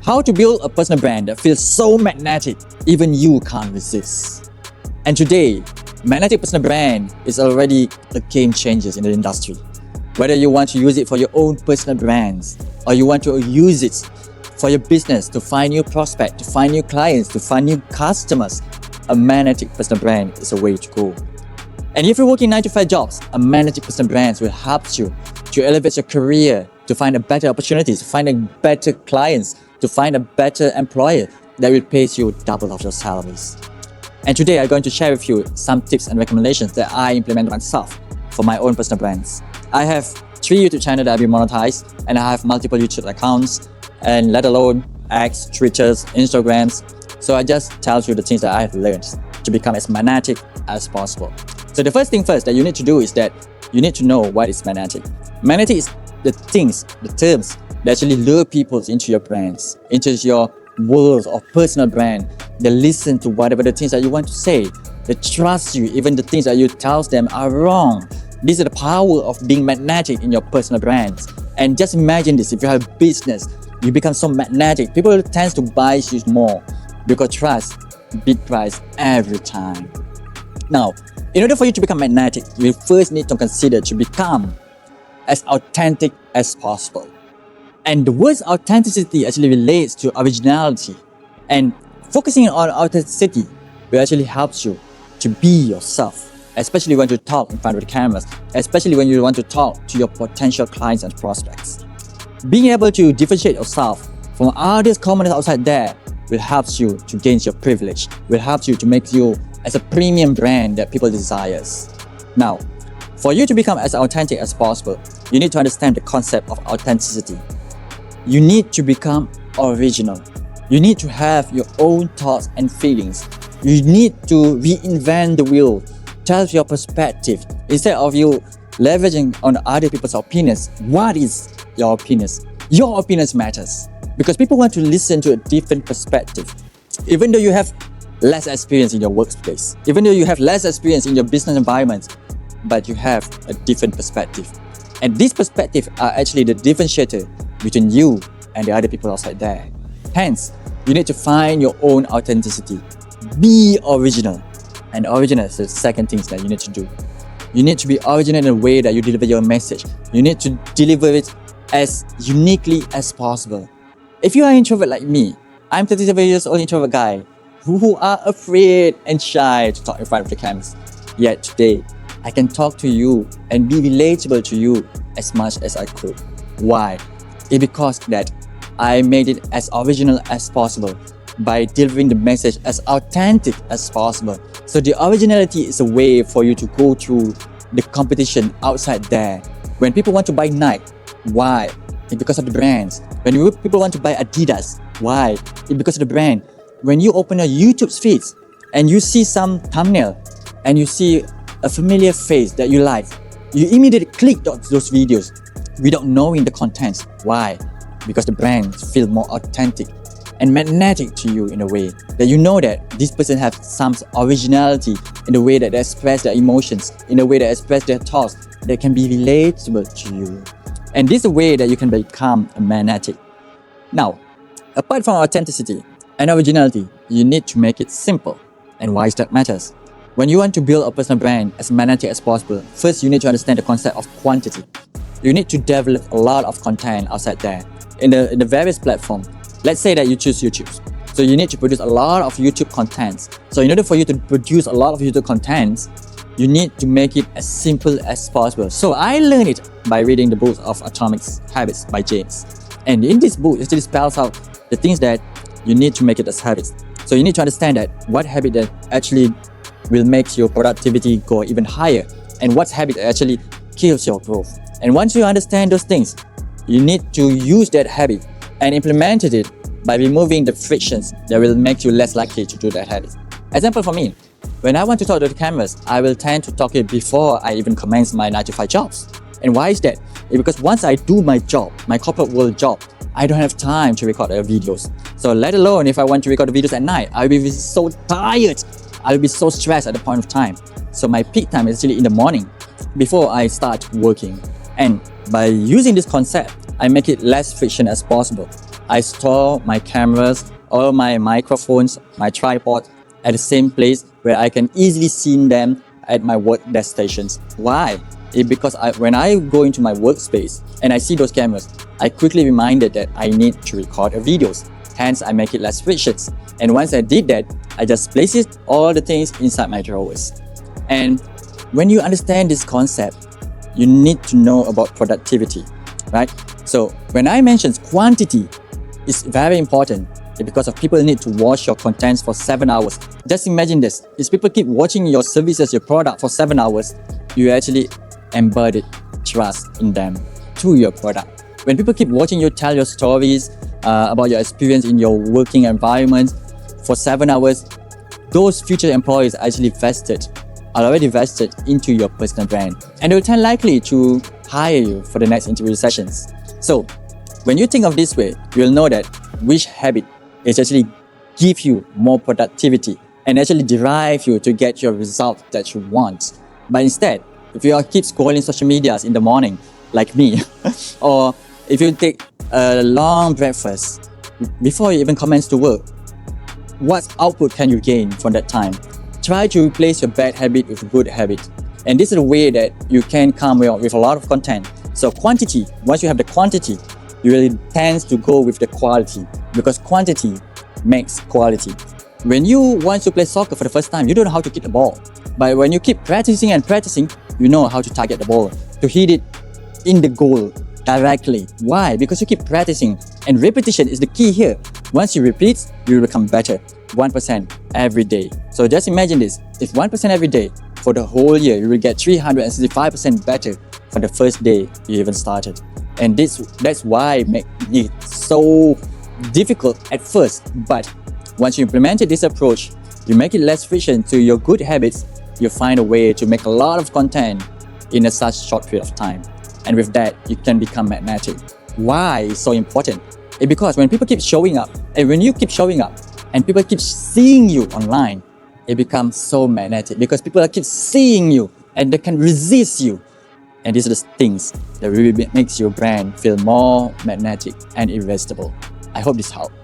How to build a personal brand that feels so magnetic, even you can't resist. And today, magnetic personal brand is already a game changer in the industry. Whether you want to use it for your own personal brands, or you want to use it for your business to find new prospects, to find new clients, to find new customers, a magnetic personal brand is a way to go. And if you're working 9-to-5 jobs, a magnetic personal brand will help you to elevate your career, to find a better opportunities, to find a better clients, to find a better employer that will pay you double of your salaries. And today I'm going to share with you some tips and recommendations that I implement myself for my own personal brands. I have 3 YouTube channels that I've been monetized, and I have multiple YouTube accounts, and let alone X, Twitters, Instagrams. So I just tell you the things that I have learned to become as magnetic as possible. So the first thing first that you need to do is that you need to know what is magnetic. Magnetic is the things, the terms that actually lure people into your brands, into your world of personal brand. They listen to whatever the things that you want to say. They trust you, even the things that you tell them are wrong. This is the power of being magnetic in your personal brands. And just imagine this, if you have a business, you become so magnetic, people tend to buy you more because trust beats price every time. Now, in order for you to become magnetic, you first need to consider to become as authentic as possible. And the word authenticity actually relates to originality. And focusing on authenticity will actually help you to be yourself, especially when you talk in front of the cameras, especially when you want to talk to your potential clients and prospects. Being able to differentiate yourself from others commoners outside there will help you to gain your privilege, will help you to make you as a premium brand that people desires. Now, for you to become as authentic as possible, you need to understand the concept of authenticity. You need to become original. You need to have your own thoughts and feelings. You need to reinvent the wheel. Tell your perspective. Instead of you leveraging on other people's opinions, what is your opinions? Your opinions matters because people want to listen to a different perspective. Even though you have less experience in your workplace, even though you have less experience in your business environment, but you have a different perspective. And these perspectives are actually the differentiator between you and the other people outside there. Hence, you need to find your own authenticity. Be original. And original is the second thing that you need to do. You need to be original in a way that you deliver your message. You need to deliver it as uniquely as possible. If you are an introvert like me, I'm 37 years old introvert guy who are afraid and shy to talk in front of the cameras. Yet today, I can talk to you and be relatable to you as much as I could. Why? It's because that I made it as original as possible by delivering the message as authentic as possible. So the originality is a way for you to go through the competition outside there. When people want to buy Nike, why? It's because of the brands. When people want to buy Adidas, why? It's because of the brand. When you open a YouTube feed and you see some thumbnail and you see a familiar face that you like, you immediately click those videos without knowing the contents. Why? Because the brands feel more authentic and magnetic to you in a way that you know that this person has some originality in the way that they express their emotions, in the way they express their thoughts that can be relatable to you. And this is a way that you can become a magnetic. Now, apart from authenticity and originality, you need to make it simple. And why is that matters? When you want to build a personal brand as magnetic as possible, first you need to understand the concept of quantity. You need to develop a lot of content outside there in the various platforms. Let's say that you choose YouTube. So you need to produce a lot of YouTube contents. So in order for you to produce a lot of YouTube contents, you need to make it as simple as possible. So I learned it by reading the book of Atomic Habits by James. And in this book, it actually spells out the things that you need to make it as habits. So you need to understand that what habit that actually will make your productivity go even higher, and what habit actually kills your growth. And once you understand those things, you need to use that habit and implement it by removing the frictions that will make you less likely to do that habit. Example for me, when I want to talk to the cameras, I will tend to talk it before I even commence my 9-to-5 jobs. And why is that? It's because once I do my job, my corporate world job, I don't have time to record videos. So let alone if I want to record the videos at night, I'll be so tired. I'll be so stressed at the point of time. So my peak time is actually in the morning before I start working. And by using this concept, I make it less friction as possible. I store my cameras, all my microphones, my tripod at the same place where I can easily see them at my work destinations. Why? It's because when I go into my workspace and I see those cameras, I quickly reminded that I need to record videos. Hence, I make it less frictions. And once I did that, I just place it, all the things inside my drawers. And when you understand this concept, you need to know about productivity, right? So when I mentioned quantity is very important because of people need to watch your contents for 7 hours. Just imagine this. If people keep watching your services, your product for 7 hours, you actually embed trust in them through your product. When people keep watching you tell your stories about your experience in your working environment for 7 hours, those future employees are already vested into your personal brand, and they will tend likely to hire you for the next interview sessions. So when you think of this way, you'll know that which habit is actually give you more productivity and actually drive you to get your result that you want. But instead, if you keep scrolling social medias in the morning, like me, or if you take a long breakfast before you even commence to work, what output can you gain from that time? Try to replace your bad habit with a good habit. And this is a way that you can come with a lot of content. So quantity, once you have the quantity, you really tend to go with the quality, because quantity makes quality. When you want to play soccer for the first time, you don't know how to kick the ball. But when you keep practicing and practicing, you know how to target the ball, to hit it in the goal directly. Why? Because you keep practicing, and repetition is the key here. Once you repeat, you will become better 1% every day. So just imagine this. If 1% every day for the whole year, you will get 365% better for the first day you even started. And that's why it makes it so difficult at first. But once you implemented this approach, you make it less friction to your good habits, you find a way to make a lot of content in such short period of time. And with that, you can become magnetic. Why it's so important? It's because when people keep showing up, and when you keep showing up, and people keep seeing you online, it becomes so magnetic because people keep seeing you and they can resist you. And these are the things that really makes your brand feel more magnetic and irresistible. I hope this helped.